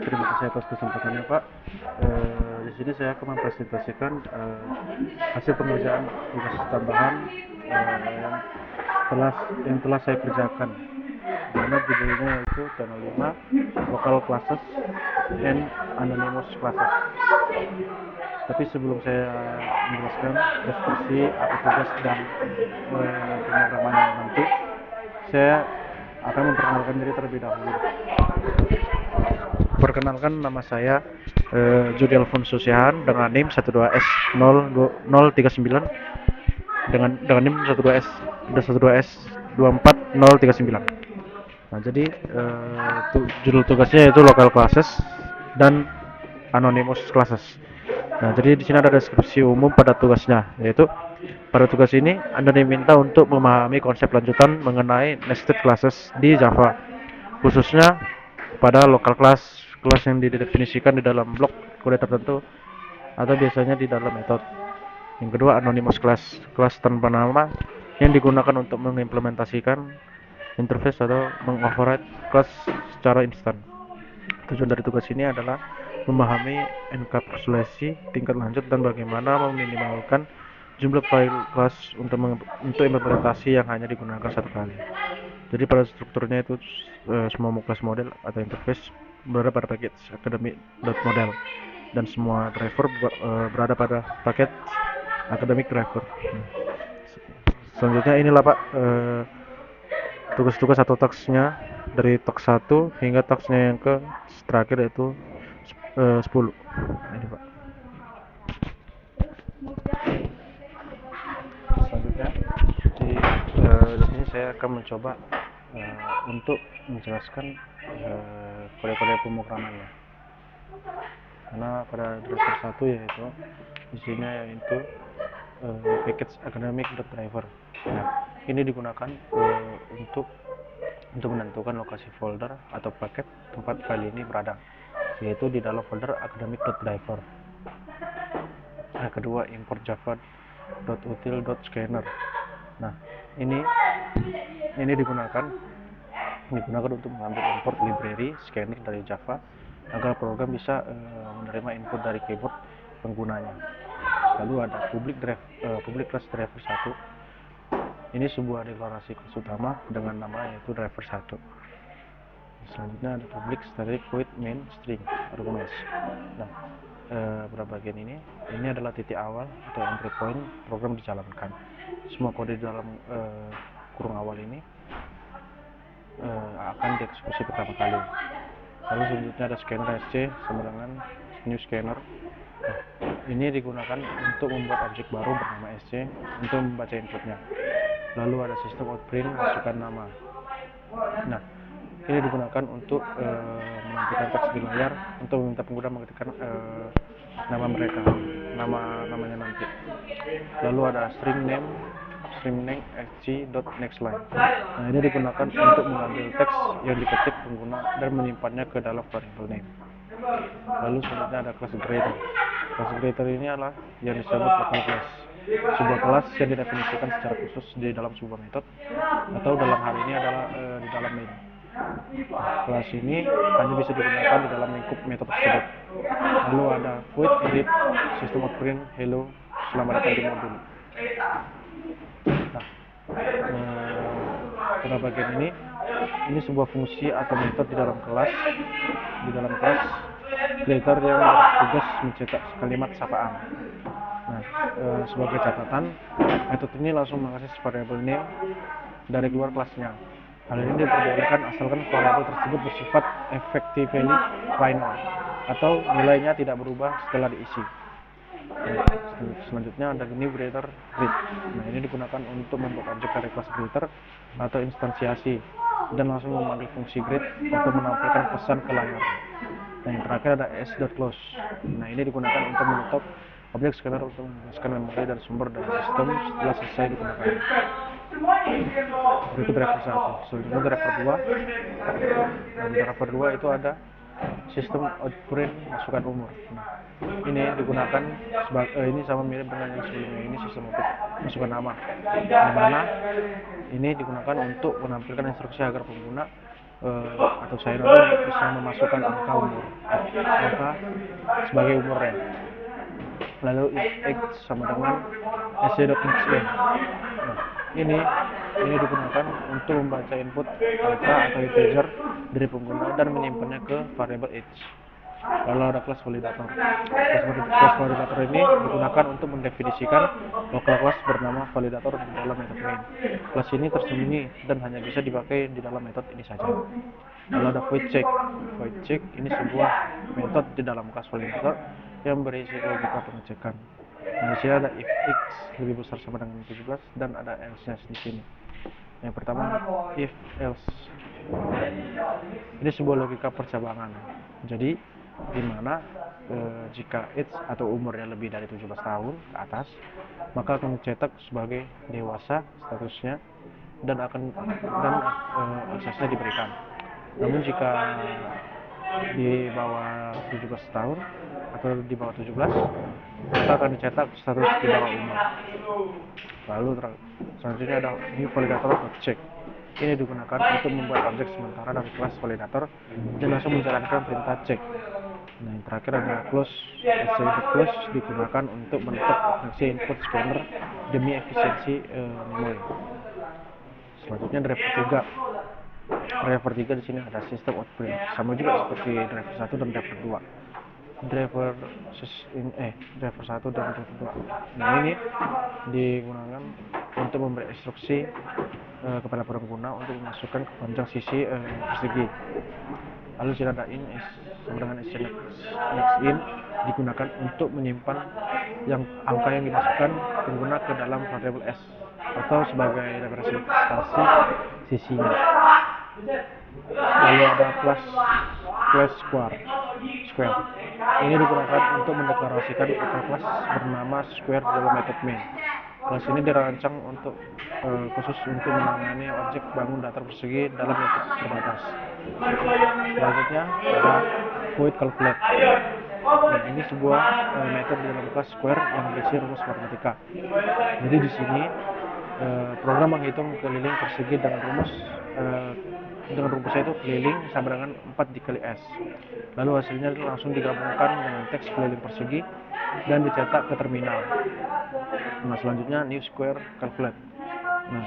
Terima kasih atas kesempatannya, Pak. Di sini saya akan mempresentasikan hasil pengerjaan tugas tambahan yang telah saya kerjakan. Dimana judulnya yaitu Channel 5 Local Classes and Anonymous Classes. Tapi sebelum saya menjelaskan deskripsi apa tugas dan pemrogramannya nanti, saya akan memperkenalkan diri terlebih dahulu. Perkenalkan, nama saya Judi Alfonso Siahan dengan NIM 12S039 dengan NIM 12S24039. Nah, jadi judul tugasnya yaitu Local Classes dan Anonymous Classes. Nah, jadi di sini ada deskripsi umum pada tugasnya, yaitu pada tugas ini Anda diminta untuk memahami konsep lanjutan mengenai nested classes di Java, khususnya pada local class yang didefinisikan di dalam blok kode tertentu atau biasanya di dalam metode. Yang kedua, anonymous class tanpa nama yang digunakan untuk mengimplementasikan interface atau mengoverride kelas secara instan. Tujuan dari tugas ini adalah memahami enkapsulasi tingkat lanjut dan bagaimana meminimalkan jumlah file kelas untuk implementasi yang hanya digunakan satu kali. Jadi pada strukturnya itu semua kelas model atau interface berada pada paket academic.model dan semua driver berada pada paket academic driver. Selanjutnya inilah Pak tugas-tugas atau tasknya dari task 1 hingga tasknya yang ke terakhir yaitu 10. Ini Pak. Selanjutnya di sini saya akan mencoba untuk menjelaskan kode-kode pemrogramannya. Karena pada driver 1 yaitu isinya yaitu package academic.driver. Nah, ini digunakan untuk menentukan lokasi folder atau paket tempat file ini berada, yaitu di dalam folder academic.driver. Nah, kedua, import java.util.scanner. Nah, ini digunakan untuk mengambil import library scanner dari Java agar program bisa menerima input dari keyboard penggunanya. Lalu ada public class driver 1. Ini sebuah deklarasi kelas utama dengan nama yaitu driver 1. Selanjutnya ada public static void main string arguments. Nah, pada bagian ini adalah titik awal atau entry point program dijalankan. Semua kode di dalam kurung awal ini akan dieksekusi pertama kali. Lalu selanjutnya ada scanner SC sama dengan new scanner. Nah, ini digunakan untuk membuat objek baru bernama SC untuk membaca inputnya. Lalu ada sistem outprint masukkan nama. Nah, ini digunakan untuk menampilkan teks di layar untuk meminta pengguna mengetikkan nama mereka, namanya nanti. Lalu ada string name xg.nextLine. Nah, ini digunakan untuk mengambil teks yang diketik pengguna dan menyimpannya ke dalam variable name. Lalu selanjutnya ada class creator. Class creator ini adalah yang disebut local class, sebuah kelas yang didefinisikan secara khusus di dalam sebuah metode atau dalam hal ini adalah di dalam main. Kelas ini hanya bisa digunakan di dalam lingkup metode tersebut. Lalu ada void read system outprint hello selamat datang di modul. Nah, pada bagian ini sebuah fungsi atau metode di dalam kelas creator yang bertugas mencetak kalimat sapaan. Nah, sebagai catatan, metode ini langsung mengakses variable name dari luar kelasnya. Hal ini diperbolehkan asalkan variabel tersebut bersifat effectively final atau nilainya tidak berubah setelah diisi. Nah, selanjutnya ada new greater read. Nah, ini digunakan untuk membuat objek dari kelas greater atau instansiasi dan langsung memanggil fungsi greet untuk menampilkan pesan ke layar. Nah, yang terakhir ada s.close. Nah, ini digunakan untuk menutup objek scanner untuk membebaskan memori dan sumber dari sistem setelah selesai digunakan. Berikut driver 1. Selanjutnya driver 2. Nah, di driver 2 itu ada sistem outprint masukkan umur. Nah, ini digunakan ini sama mirip dengan yang sebelumnya, ini sistem output masukkan nama, di mana ini digunakan untuk menampilkan instruksi agar pengguna atau signer itu bisa memasukkan angka umur, angka sebagai umurnya. Lalu if x sama dengan sc.mixin. Nah, ini digunakan untuk membaca input angka atau integer dari pengguna dan menyimpannya ke variabel age. Lalu ada kelas validator. Kelas validator ini digunakan untuk mendefinisikan lokal kelas bernama validator di dalam metode main. Kelas ini tersembunyi dan hanya bisa dipakai di dalam metode ini saja. Lalu ada void check. Void check ini sebuah metode di dalam kelas validator yang berisi logika pengecekan. Nah, di sini ada if x lebih besar sama dengan 17 dan ada else-nya di sini. Yang pertama if else. Ini sebuah logika percabangan. Jadi di mana jika age atau umurnya lebih dari 17 tahun ke atas, maka akan dicetak sebagai dewasa statusnya dan aksesnya diberikan. Namun jika di bawah 17 tahun atau di bawah 17, maka akan dicetak status di bawah umur. Lalu selanjutnya ada new validator check. Ini digunakan untuk membuat objek sementara dari kelas validator dan langsung menjalankan perintah check. Nah, yang terakhir ada close. Close digunakan untuk menutup fungsi input scanner demi efisiensi memori. Selanjutnya driver 3. Driver 3 di sini ada sistem output sama juga seperti driver 1 dan driver 2. Driver 1 dan driver 2. Nah, ini digunakan untuk memberi instruksi kepada pengguna untuk memasukkan ke panjang sisi persegi. Lalu sini ada in sama dengan in digunakan untuk menyimpan angka yang dimasukkan pengguna ke dalam variabel s atau sebagai representasi sisinya. Lalu ada class square. Ini digunakan untuk mendeklarasikan lokal kelas bernama square dalam metode main. Kelas ini dirancang untuk khusus untuk menangani objek bangun datar persegi dalam metode terbatas. Selanjutnya ada void calculate. Nah, ini sebuah metode dalam kelas square yang berisi rumus matematika. Jadi di sini program menghitung keliling persegi dengan rumusnya itu keliling sama dengan 4 dikali S. Lalu hasilnya langsung digabungkan dengan teks keliling persegi dan dicetak ke terminal. Nah, selanjutnya new square calculate. Nah,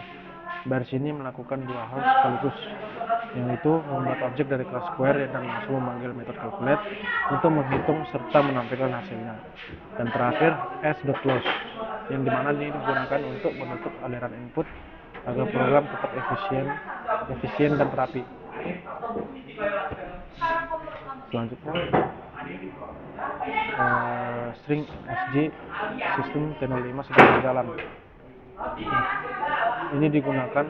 dari sini melakukan dua hal sekaligus, yaitu membuat objek dari kelas square dan langsung memanggil metode calculate untuk menghitung serta menampilkan hasilnya. Dan terakhir s.close, yang dimana ini digunakan untuk menutup aliran input agar program tetap efisien dan terapi. Selanjutnya string sg sistem T05 sedang berjalan. Ini digunakan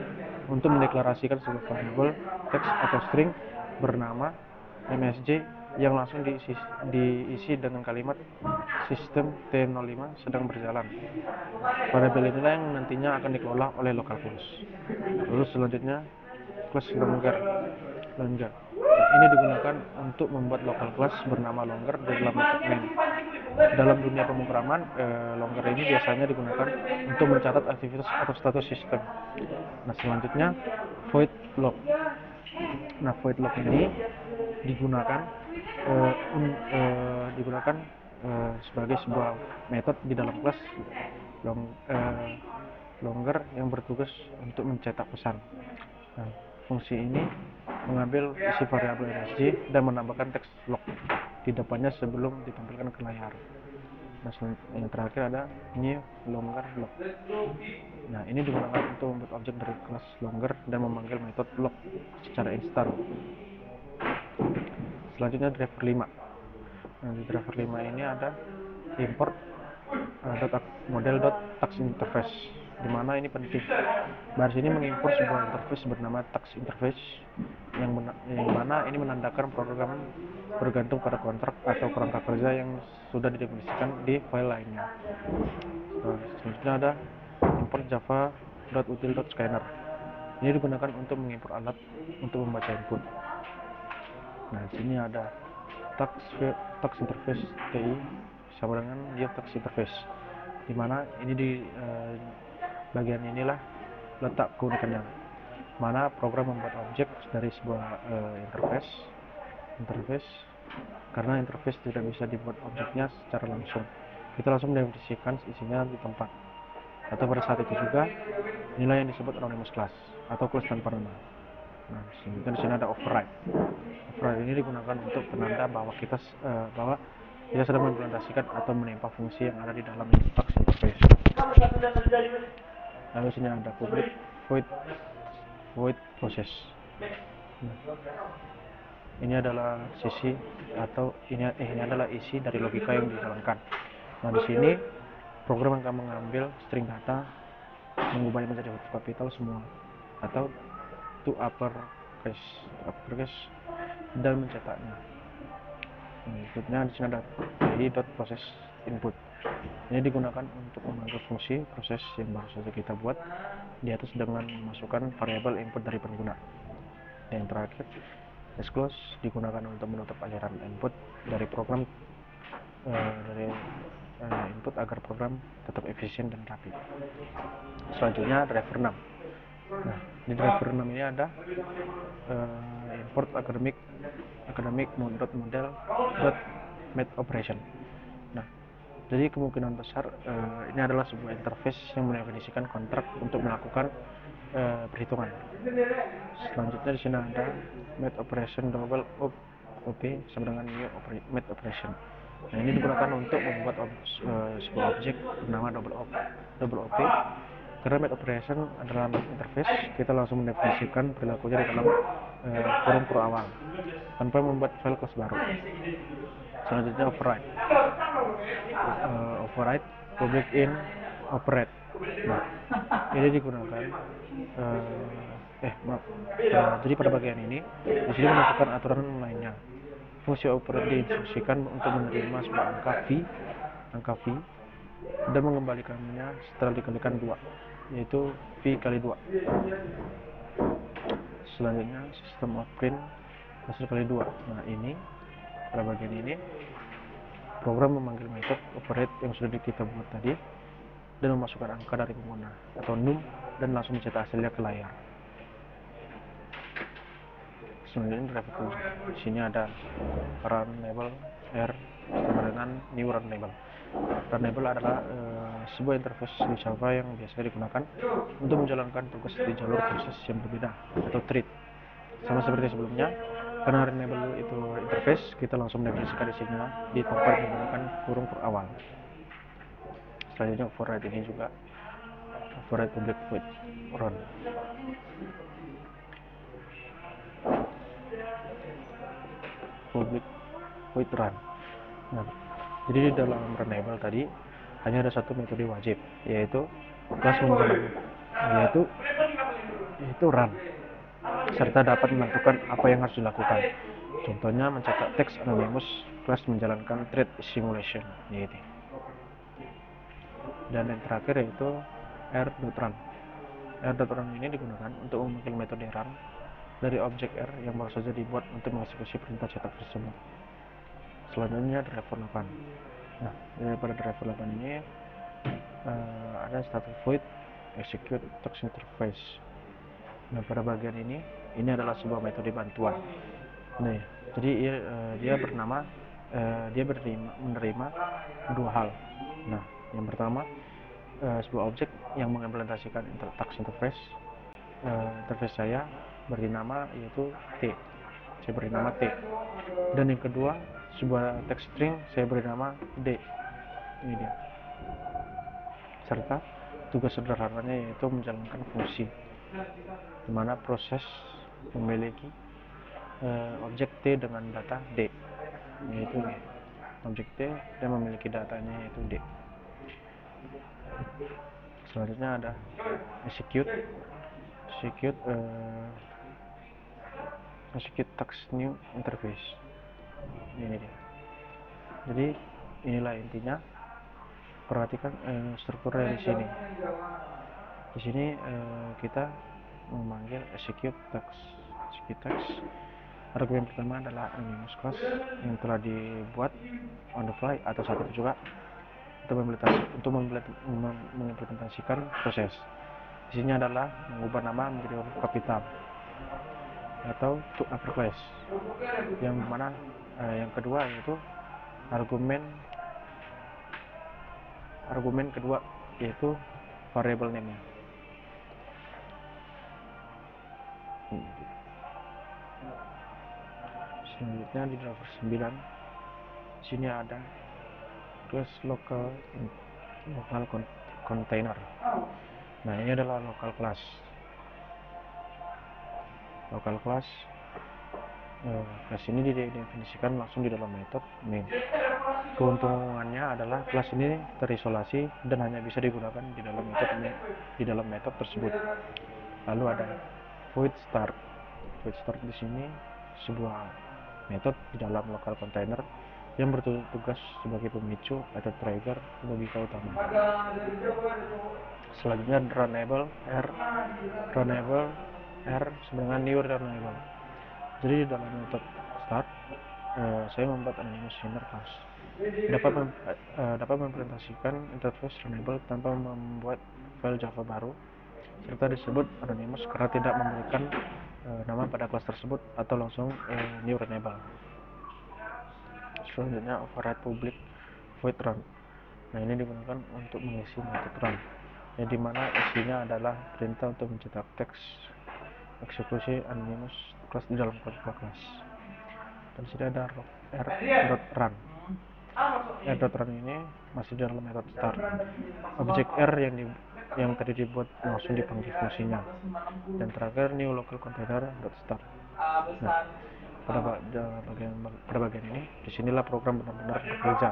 untuk mendeklarasikan sebuah variabel teks atau string bernama msj yang langsung diisi dengan kalimat sistem T05 sedang berjalan. Variabel inilah yang nantinya akan dikelola oleh local class. Lalu selanjutnya class longer. Ini digunakan untuk membuat local class bernama longer di dalam metode main. Dalam dunia pemrograman, longer ini biasanya digunakan untuk mencatat aktivitas atau status sistem. Nah, selanjutnya void log. Nah, void log ini digunakan sebagai sebuah metode di dalam kelas longer yang bertugas untuk mencetak pesan. Nah, fungsi ini mengambil isi variabel msj dan menambahkan teks log di depannya sebelum ditampilkan ke layar. Nah, yang terakhir ada new longer log. Nah, ini digunakan untuk membuat objek dari kelas longer dan memanggil metode log secara instan. Selanjutnya driver 5. Nah, di driver 5 ini ada import model.taxInterface, di mana ini penting. Baris ini mengimpor sebuah interface bernama taxInterface yang mana ini menandakan program bergantung pada kontrak atau kerangka kerja yang sudah didefinisikan di file lainnya. Selanjutnya ada import java.util.scanner. Ini digunakan untuk mengimpor alat untuk membaca input. Nah, di sini ada taxInterface TI sama dengan taxInterface, di mana ini di bagian inilah letak keunikannya. mana program membuat objek dari sebuah interface karena interface tidak bisa dibuat objeknya secara langsung, kita langsung mendefinisikan isinya di tempat, atau pada saat itu juga inilah yang disebut anonymous class atau kelas tanpa nama. Nah, selanjutnya di sini ada override. Override ini digunakan untuk penanda bahwa kita sedang mengimplementasikan atau menimpa fungsi yang ada di dalam task interface. Lalu sini ada public void process. Nah, ini adalah ini adalah isi dari logika yang dijalankan. Nah, di sini program akan mengambil string data, mengubahnya menjadi huruf kapital semua atau to uppercase dan mencetaknya. Berikutnya di sini ada process input. Ini digunakan untuk mengatur fungsi proses yang baru saja kita buat di atas dengan memasukkan variabel input dari pengguna. Dan yang terakhir, close digunakan untuk menutup aliran input dari program input agar program tetap efisien dan rapi. Selanjutnya driver 6. Nah, di driver 6 ini ada import academic model.made operation. Nah, jadi kemungkinan besar ini adalah sebuah interface yang mendefinisikan kontrak untuk melakukan perhitungan. Selanjutnya di sini ada made operation double op sama dengan new made operation. Nah, ini digunakan untuk membuat sebuah objek bernama double op. Karena made operation adalah interface, kita langsung mendefinisikan perilakunya di dalam kurung awal tanpa membuat file kelas baru. Selanjutnya override public in operate. Nah, ini digunakan jadi pada bagian ini di sini menentukan aturan lainnya. Fungsi operate diinstruksikan untuk menerima sebuah angka v dan mengembalikannya setelah dikalikan 2, yaitu v kali 2. Selanjutnya sistem of print hasil kali 2. Nah, ini pada bagian ini program memanggil metode operate yang sudah kita buat tadi dan memasukkan angka dari pengguna atau num dan langsung mencetak hasilnya ke layar. Selanjutnya driver 7. Di sini ada run label r sama dengan new run label. Run label adalah sebuah interface di Java yang biasanya digunakan untuk menjalankan tugas di jalur proses yang berbeda atau thread. Sama seperti sebelumnya, karena run label itu interface, kita langsung mendefinisikan isinya di tempat menggunakan kurung awal. Selanjutnya override ini juga override public void run. Public void run. Nah, jadi di dalam run label tadi hanya ada satu metode wajib, yaitu kelas menjalankan, yaitu run, serta dapat menentukan apa yang harus dilakukan. Contohnya mencetak teks anonymous kelas menjalankan thread simulation, yaitu. Dan yang terakhir yaitu r.run. R.run ini digunakan untuk memanggil metode run dari objek R yang baru saja dibuat untuk mengeksekusi perintah cetak tersebut. Selanjutnya driver 8. Nah, pada driver 8 ini ada static void execute text interface. Nah, pada bagian ini adalah sebuah metode bantuan. Nah, jadi dia menerima dua hal. Nah, yang pertama sebuah objek yang mengimplementasikan text interface. Interface saya beri nama yaitu T. Saya beri nama T. Dan yang kedua, sebuah text string saya beri nama D. Ini dia. Serta tugas sederhananya yaitu menjalankan fungsi, di mana proses memiliki objek T dengan data D, yaitu objek T dan memiliki datanya yaitu D. Selanjutnya ada execute text new interface. Ini dia. Jadi inilah intinya. Perhatikan strukturnya di sini. Di sini kita memanggil execute text. Argumen pertama adalah anonymous class yang telah dibuat on the fly atau saat itu juga untuk mengimplementasikan proses. Di Isinya adalah mengubah nama menjadi huruf kapital atau to uppercase. Yang mana yang kedua yaitu argumen kedua yaitu variable name-nya. Selanjutnya di driver 9 sini ada class local container. Nah, ini adalah local class kelas ini didefinisikan langsung di dalam metode main. Keuntungannya adalah kelas ini terisolasi dan hanya bisa digunakan di dalam metode tersebut. Lalu ada void start di sini sebuah metode di dalam local container yang bertugas sebagai pemicu atau trigger logika utama. Selanjutnya runnable R dengan new runnable. Jadi di dalam metode start saya membuat anonymous inner class dapat mempresentasikan interface runnable tanpa membuat file Java baru, serta disebut anonymous karena tidak memberikan nama pada kelas tersebut atau langsung new runnable. Selanjutnya override public void run. Nah, ini digunakan untuk mengisi metode run, yang dimana isinya adalah perintah untuk mencetak teks eksekusi anonymous class di dalam kode kelas. Dan sini ada r.run. R.run ini masih dalam metode start. Objek R yang tadi dibuat langsung dipanggil fungsinya. Dan terakhir new local container .start. Nah, pada bagian ini disinilah program benar-benar bekerja,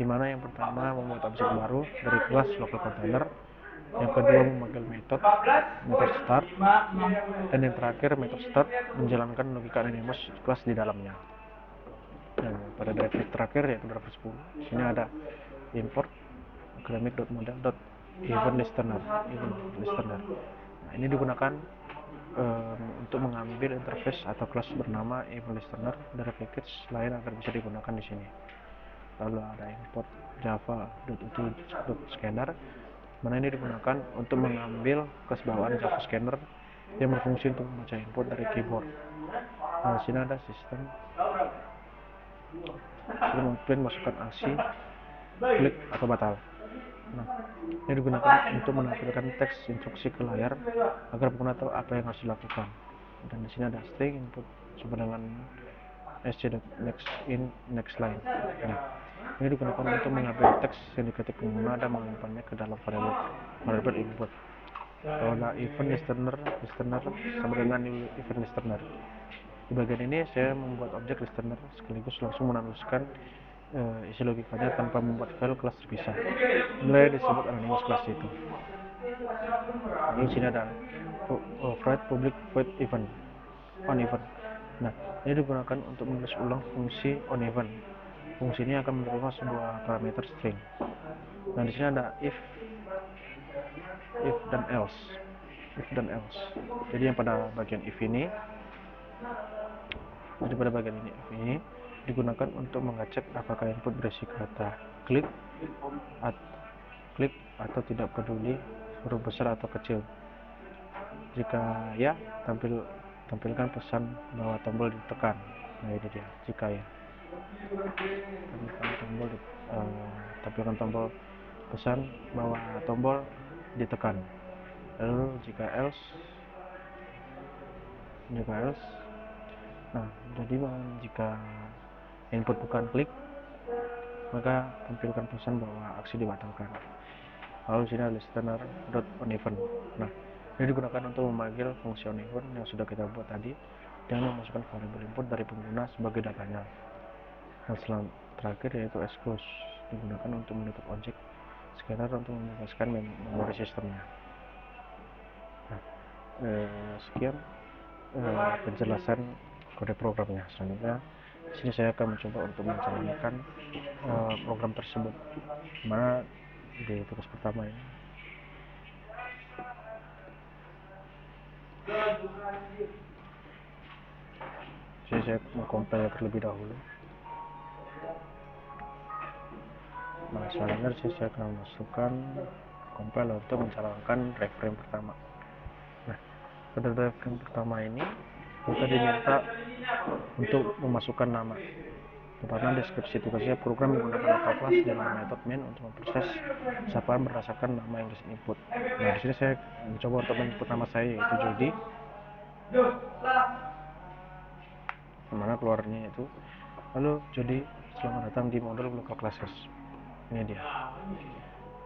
dimana yang pertama membuat objek baru dari kelas local container, yang kedua memanggil metode start, dan yang terakhir metode start menjalankan logika anonymous kelas di dalamnya. Dan pada driver terakhir yaitu driver 10, sini ada import academic.model.event listener. Nah, ini digunakan untuk mengambil interface atau kelas bernama event listener dari package lain agar bisa digunakan di sini. Lalu ada import java.util.scanner, mana ini digunakan untuk mengambil kelas bawaan Java Scanner yang berfungsi untuk membaca input dari keyboard. Nah, di sini ada sistem print masukkan ASCII, klik atau batal. Nah, ini digunakan untuk menampilkan teks instruksi ke layar agar pengguna tahu apa yang harus dilakukan. Dan di sini ada string input sama dengan sc.next line. Nah, ini digunakan untuk mengambil teks yang diketik pengguna dan menyimpannya ke dalam variable input. Kalau ada event listener sama dengan new event listener. Di bagian ini saya membuat objek listener sekaligus langsung menuliskan isi logikanya tanpa membuat file kelas terpisah. Inilah disebut anonymous class itu. Lalu sini ada override public void event on event. Nah, ini digunakan untuk menulis ulang fungsi on event. Fungsi ini akan menerima sebuah parameter string. Nah, di sini ada if dan else. Jadi pada bagian if ini digunakan untuk mengecek apakah input berisi kata klik atau tidak peduli huruf besar atau kecil. Jika ya, tampilkan pesan bahwa tombol ditekan. Nah, ini dia. Jika ya, tampilkan tombol pesan bahwa tombol ditekan. Lalu jika else, nah, jadi jika input bukan klik, maka tampilkan pesan bahwa aksi dibatalkan. Lalu sini ada listener.onEvent. Nah, ini digunakan untuk memanggil fungsi onEvent yang sudah kita buat tadi dengan memasukkan variabel input dari pengguna sebagai datanya. Dan terakhir yaitu exclude, digunakan untuk menutup objek scanner untuk membebaskan memori sistemnya. Nah, sekian penjelasan kode programnya. Selanjutnya di sini saya akan mencoba untuk menjalankan program tersebut, mana di tugas pertama ini saya mengcompile terlebih dahulu. Nah, selanjutnya saya akan masukkan compile untuk menjalankan driver yang pertama. Nah, pada driver yang pertama ini kita diminta untuk memasukkan nama, tepatnya deskripsi tugasnya program menggunakan local class dengan metode main untuk memproses sapaan berdasarkan nama yang diinput. Nah, di sini saya mencoba untuk menginput nama saya yaitu Jody, mana keluarnya itu. Lalu Jody, selamat datang di modul local classes. Ini dia.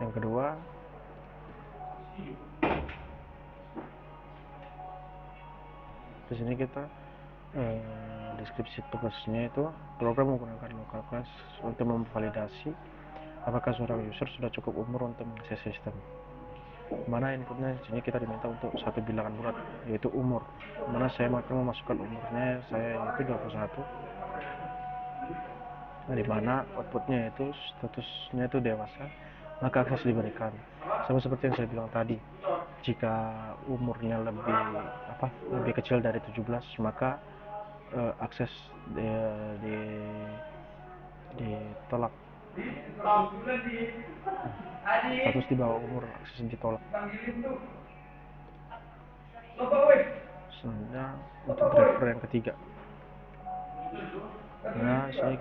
Yang kedua, di sini kita deskripsi tugasnya itu program menggunakan local class untuk memvalidasi apakah seorang user sudah cukup umur untuk mengakses sistem. Mana inputnya di sini kita diminta untuk satu bilangan bulat yaitu umur. Mana saya akan memasukkan umurnya saya yaitu 21. Nah, di mana outputnya itu statusnya itu dewasa, maka akses diberikan. Sama seperti yang saya bilang tadi, jika umurnya lebih kecil dari 17, maka akses ditolak. Status di bawah umur, akses ditolak. Selanjutnya untuk driver yang ketiga. Nah, sini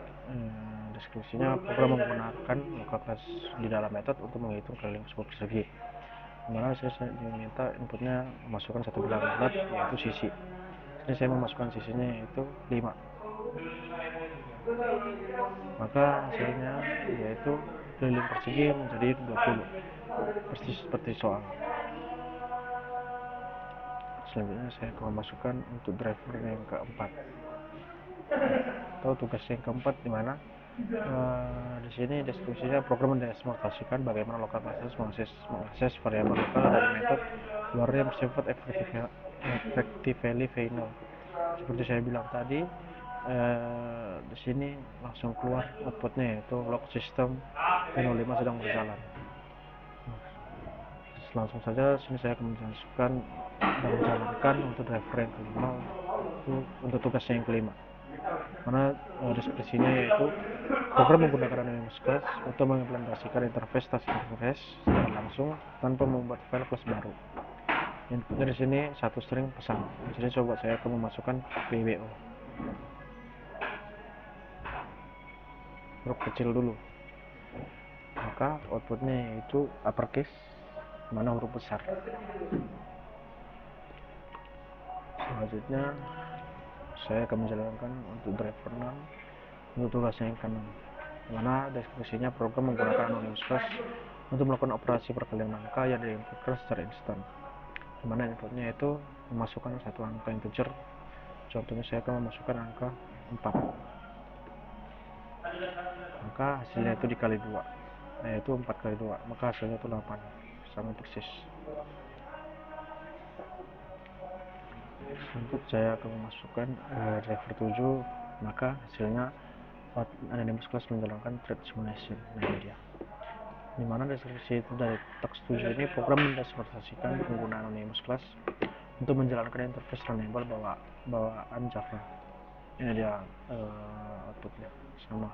deskripsinya program menggunakan local class di dalam metode untuk menghitung keliling sebuah persegi. Dimana saya diminta inputnya memasukkan satu bilangan bulat yaitu sisi. Ini saya memasukkan sisinya yaitu 5. Maka hasilnya yaitu keliling persegi menjadi 20, persis seperti soal. Selanjutnya saya akan memasukkan untuk driver yang keempat atau tugas yang keempat, di mana di sini deskripsinya program mendemonstrasikan bagaimana local classes mengakses variabel lokal dari metode luar yang bersifat effectively final. Seperti saya bilang tadi, di sini langsung keluar outputnya yaitu log system P05 sedang berjalan. Langsung saja sini saya akan menjelaskan dan menjalankan untuk driver yang kelima untuk tugasnya yang kelima, mana deskripsinya yaitu program menggunakan anonymous class untuk mengimplementasikan interface task interface secara langsung tanpa membuat file class baru. Inputnya di sini satu string pesan. Di sini coba saya akan memasukkan PBO huruf kecil dulu, maka outputnya yaitu uppercase mana huruf besar. Selanjutnya saya akan menjalankan untuk driver 6 untuk tugasnya yang ke-6, mana deskripsinya program menggunakan anonymous class untuk melakukan operasi perkalian angka yang diinputkan secara instan, dimana inputnya itu memasukkan satu angka integer. Contohnya saya akan memasukkan angka 4, maka hasilnya itu dikali 2, yaitu 4 kali 2, maka hasilnya itu 8, sama persis. Untuk saya akan memasukkan driver 7, maka hasilnya anonymous class menjalankan thread simulation. Nah, ini dia. Dimana deskripsi itu dari teks 7 ini program mendemonstrasikan penggunaan anonymous class untuk menjalankan interface runnable bawaan Java. Ini dia outputnya sama.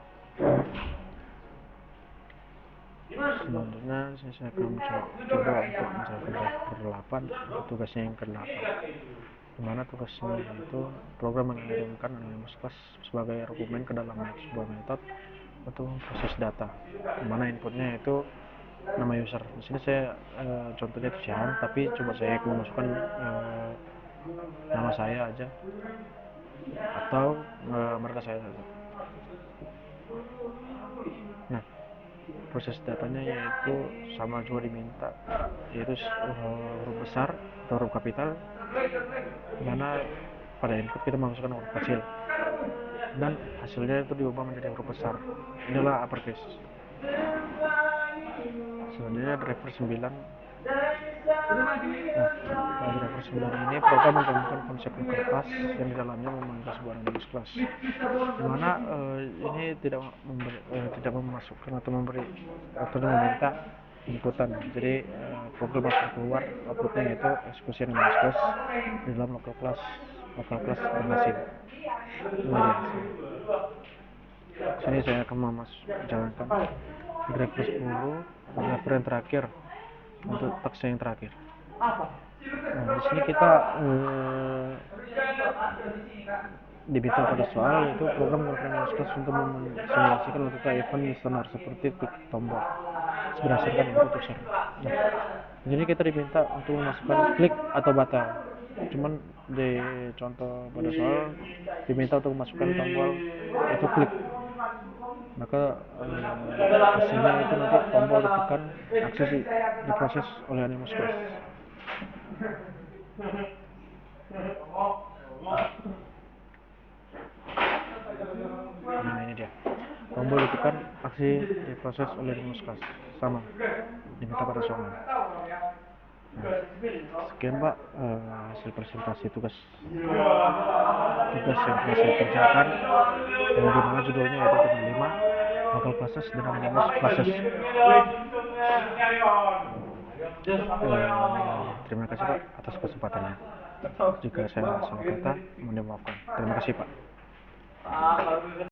Selanjutnya saya akan coba untuk menjalankan driver 8 untuk tugasnya yang ke-8, dimana tugasnya itu program mengirimkan anonymous class sebagai argumen ke dalam sebuah metode untuk proses data, dimana inputnya itu nama user. Di sini saya contohnya itu Jihan, tapi coba saya memasukkan nama saya aja atau mereka saya saja. Nah, proses datanya yaitu sama juga diminta, yaitu huruf besar atau huruf kapital, mana pada input kita memasukkan huruf kecil dan hasilnya itu diubah menjadi huruf besar. Inilah uppercase. Selanjutnya driver 9. Nah, pada driver 9 ini program menggabungkan konsep local class yang di dalamnya memanggil sebuah anonymous class, dimana ini tidak memasukkan atau meminta inputan. Jadi program langsung keluar outputnya yaitu eksekusi anonymous class di dalam local class berhasil. Ini sini saya akan menjalankan driver 10, driver yang terakhir, untuk teks yang terakhir. Nah, di sini kita diminta pada soal yaitu program Cornelius Class untuk memsimulasikan logika event listener seperti klik tombol berdasarkan input user. Nah, jadi kita diminta untuk memasukkan klik atau batal. Cuman di contoh pada soal diminta untuk memasukkan tombol itu klik. Maka hasilnya itu nanti tombol ditekan, akses diproses oleh Animus Class. Nah, ini dia. Tombol ditekan, aksi diproses oleh Animus Class. Sama, diminta pada soal. Nah, sekian Pak hasil presentasi tugas yang telah saya kerjakan, yang dimana judulnya yaitu tentang 5 local classes dan Animus classes. Terima kasih Pak atas kesempatannya. Jika saya salah kata, mohon dimaafkan. Terima kasih Pak.